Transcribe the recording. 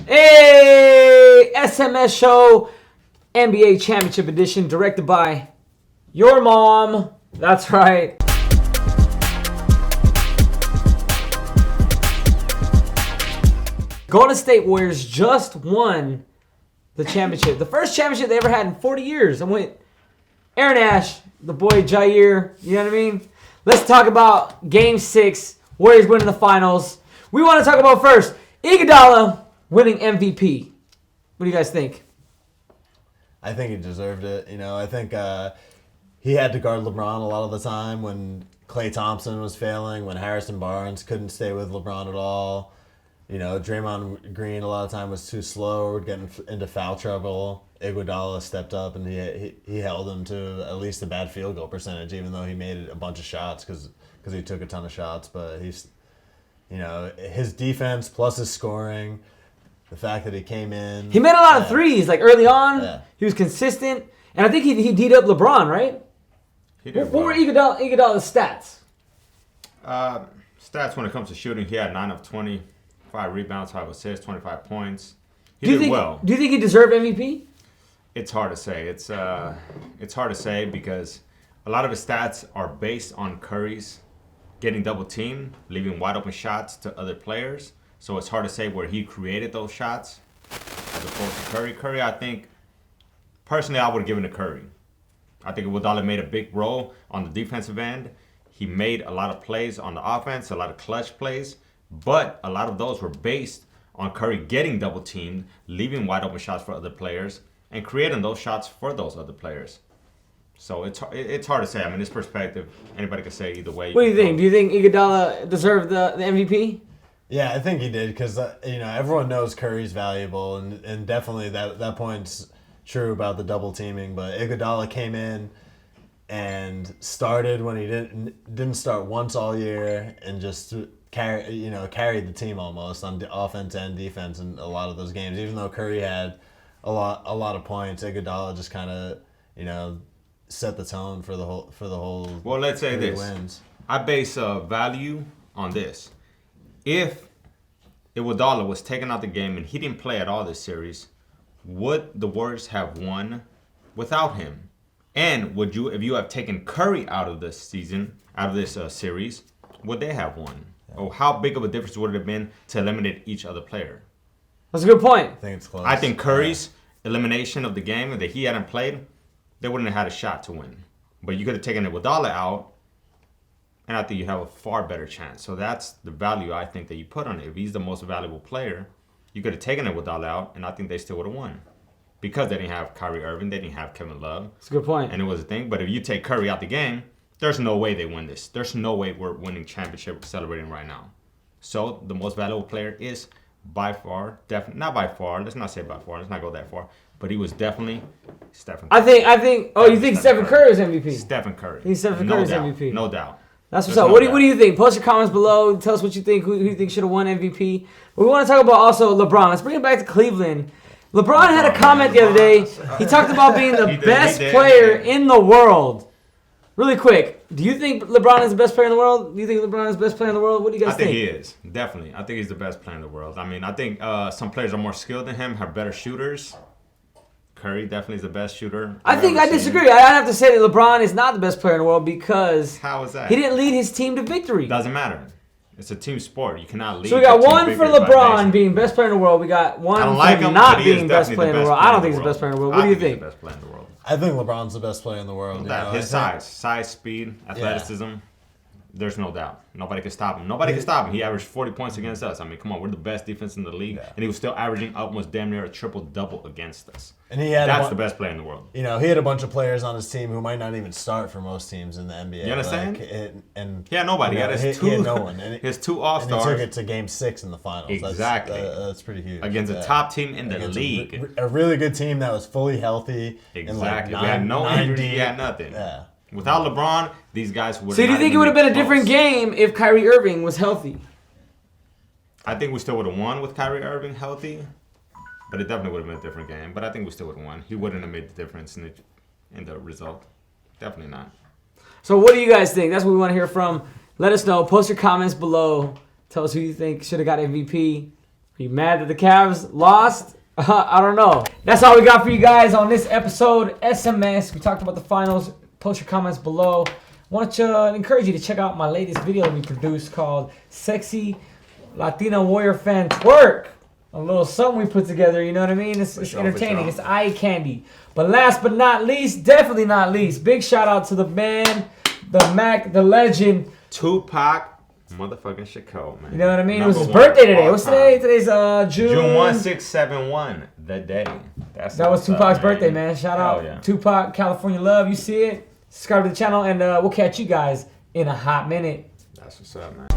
Hey, SMS show, NBA Championship Edition, directed by your mom. That's right. Golden State Warriors just won the championship. The first championship they ever had in 40 years. I'm with Aaron Ash, the boy Jair. You know what I mean? Let's talk about Game 6. Warriors winning the finals. We want to talk about first Iguodala winning MVP. What do you guys think? I think he deserved it. I think he had to guard LeBron a lot of the time when Klay Thompson was failing, when Harrison Barnes couldn't stay with LeBron at all. Draymond Green a lot of time was too slow, would get into foul trouble. Iguodala stepped up and he held him to at least a bad field goal percentage, even though he made a bunch of shots because he took a ton of shots. But he's, his defense plus his scoring, the fact that he came in. He made a lot of threes, like early on. Yeah. He was consistent. And I think he D'd up LeBron, right? He did. What were Iguodala's stats? Stats when it comes to shooting, he had 9 of 20, 5 rebounds, 5 assists, 25 points. He did well. Do you think he deserved MVP? It's hard to say. It's hard to say because a lot of his stats are based on Curry's getting double teamed, leaving wide open shots to other players. So it's hard to say where he created those shots as opposed to Curry. Curry, I think, personally, I would have given it to Curry. I think Iguodala made a big role on the defensive end. He made a lot of plays on the offense, a lot of clutch plays, but a lot of those were based on Curry getting double teamed, leaving wide open shots for other players, and creating those shots for those other players. So it's hard to say. I mean, this perspective, anybody could say either way. What do you think? Do you think Iguodala deserved the MVP? Yeah, I think he did because everyone knows Curry's valuable, and definitely that point's true about the double teaming. But Iguodala came in and started when he didn't start once all year, and just carried the team almost on the offense and defense in a lot of those games. Even though Curry had a lot of points, Iguodala just kind of set the tone for the whole. Well, let's say this: wins. I base value on this. If Iguodala was taken out the game and he didn't play at all this series, would the Warriors have won without him? And would you, if you have taken Curry out of this series, would they have won? Yeah. Or how big of a difference would it have been to eliminate each other player? That's a good point. I think it's close. I think Curry's elimination of the game that he hadn't played, they wouldn't have had a shot to win. But you could have taken Iguodala out, and I think you have a far better chance. So that's the value I think that you put on it. If he's the most valuable player, you could have taken Iguodala out, and I think they still would have won. Because they didn't have Kyrie Irving, they didn't have Kevin Love. That's a good point. And it was a thing. But if you take Curry out the game, there's no way they win this. There's no way we're winning championship celebrating right now. So the most valuable player is by far, definitely, not by far, let's not say by far, let's not go that far. But he was definitely Stephen Curry. I think. Oh, you think Stephen Curry was MVP? Stephen Curry. He's Stephen Curry's MVP. No doubt. That's what's up. What do you think? Post your comments below. Tell us what you think. Who you think should have won MVP? But we want to talk about also LeBron. Let's bring it back to Cleveland. LeBron had a comment the other day. He talked about being the best player in the world. Really quick, do you think LeBron is the best player in the world? Do you think LeBron is the best player in the world? What do you guys think? I think he is, definitely. I think he's the best player in the world. I mean, I think some players are more skilled than him, have better shooters. Curry definitely is the best shooter. I disagree. I have to say that LeBron is not the best player in the world because how is that? He didn't lead his team to victory. Doesn't matter. It's a team sport. You cannot lead. So we got one for LeBron being best player in the world. We got one for not being best player in the world. I don't think he's the best player in the world. What do you think? He's the best player in the world. I think LeBron's the best player in the world. His size, speed, athleticism. There's no doubt. Nobody can stop him. Nobody can stop him. He averaged 40 points against us. I mean, come on, we're the best defense in the league, and he was still averaging almost damn near a triple-double against us. And that's the best player in the world. He had a bunch of players on his team who might not even start for most teams in the NBA. You understand? And he had nobody. He had no one. His two All-Stars. And he took it to Game 6 in the finals. Exactly. That's pretty huge. Against a top team in the league. A really good team that was fully healthy. Exactly. We had no injuries. We had nothing. Yeah. Without LeBron, these guys would. So do you think it would have been a different game if Kyrie Irving was healthy? I think we still would have won with Kyrie Irving healthy, but it definitely would have been a different game. But I think we still would have won. He wouldn't have made the difference in the result. Definitely not. So what do you guys think? That's what we want to hear from. Let us know. Post your comments below. Tell us who you think should have got MVP. Are you mad that the Cavs lost? I don't know. That's all we got for you guys on this episode. SMS. We talked about the finals. Post your comments below. Want to encourage you to check out my latest video that we produced called Sexy Latina Warrior Fan Twerk. A little something we put together, you know what I mean? It's entertaining. It's eye candy. But last but not least, definitely not least, big shout out to the man, the Mac, the legend. Tupac motherfucking Shakur, man. You know what I mean? It was his birthday today. What's today? Today's June 1671. The day. That was Tupac's birthday, man. Shout out Tupac, California Love. You see it? Subscribe to the channel, and we'll catch you guys in a hot minute. That's what's up, man.